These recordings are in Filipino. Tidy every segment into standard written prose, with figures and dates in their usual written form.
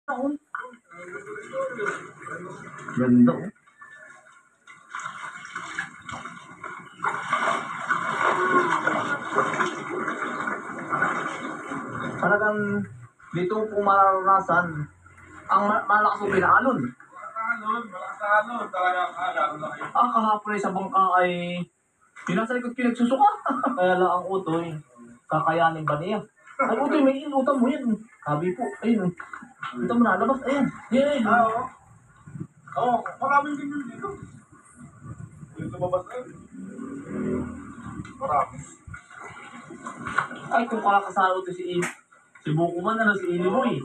Oh. Ganda oh. Talagang dito po mararanasan ang malakas o pinaalon. Malakas na alon. Talagang laki. Kahapon ay sa bangka ay pinasa likod ko nagsusuka. Kaya lang ang utoy, kakayanin ba niya? Ay utoy, may inutan mo yan. Sabi po, ayun. Ito mo nalabas, ayan. Yan. Oo, maraming din yun dito. Dito babas na yun. Marami. Ay, kung kakasalo to si Buko man na si Iliboy.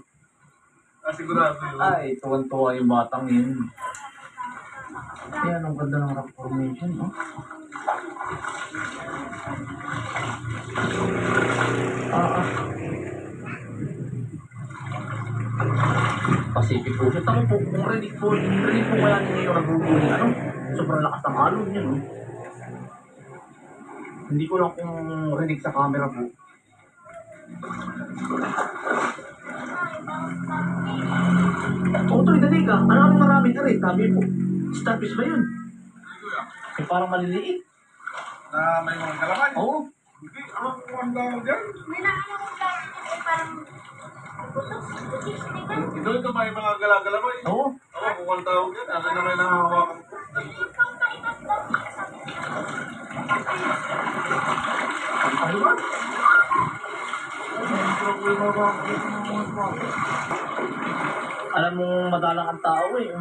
Sigurado yun. Ay, tuwan-tuwa yung batang yun. Ayan, ang ganda ng rock formation, no? Pacific Ocean. Tama po, kung ready po kaya ninyo naguguling, ano? Sobrang lakas ng alon yun, no? Hindi ko lang kung rinig sa camera po. Otoy, dali ka. Ano ang marami na rin? Sabi po, starfish ba yun? Yung parang maliliit. Na may mga kalamay. Oo. Hindi, ano kung ang tawag dyan? May nakakita ko lang parang Ito may mga galagalamay. Oo. Oo, kung ang tawag dyan. Ano na may nakahawakan po. Ano ba? Alam mo, madalang ang tao eh.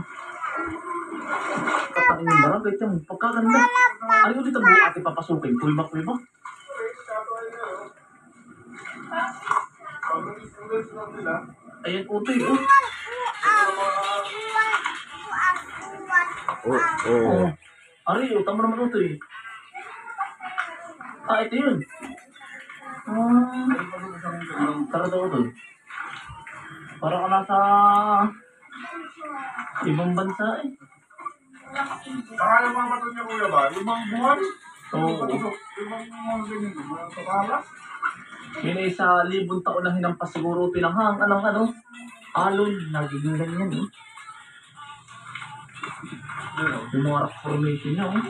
Patakin yung barangay siya mo. Pagkaganda. Ano yung dito mo ate papasukin? Kuibak. Ayan, utoy. Oh. Oh. Ari, utang mo naman utoy. Ito yun. Tara daw utoy. Para ka nasa ibang bansa eh. Saka yung mga bato niya kuya ba? Limang buwan? Oo. Limang mga ganyan. Mga sakala? Yun ay sa 1,000 taon na hinampas siguro pinanghang. Anong alon. Nagiging ganyan eh. Yung mga rock formation niya oh.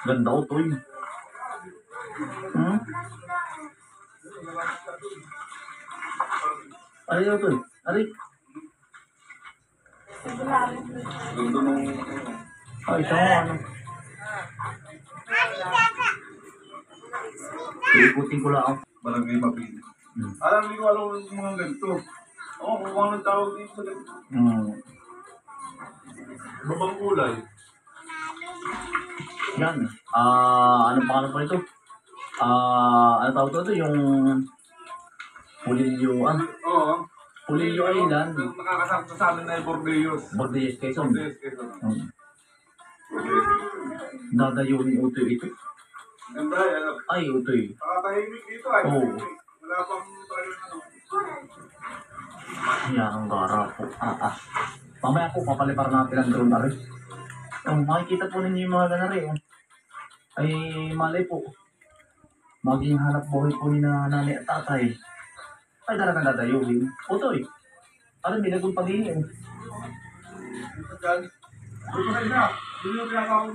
Ganda ko to yun. Ari yun to yun. Ari. Ganda nung... Ay, siya mo ano. Ikutin ko lang. Barangay Mapili. Alam ko alam yung mga ganito. Oo, kung anong tawag dito sa ganito. Babang kulay. Yan. Ano pangalan pa ito? Ano tawag ito? Yung Pulilio. Oo. Pulilio Island. Yung nakakasakta sa amin na yung Bordeos. Bordeaux, Quezon. Bordeos, Quezon. Dadayunin utoy ito. Ganda yan. Ay, utoy. Nakatahimik dito ay. Oo. Wala pang tayo na. Yan ang gara po. Mamaya po, papalipar natin ang drone na rin. Makikita po ninyo yung mga ganari. Ay, malay po. Maging hanap buhay po ni na nanay at tatay. Ay, talagang dadayuhin. Utoy. Ano, binagong pag-iing. Dito dyan. Dito na. Dito na ako.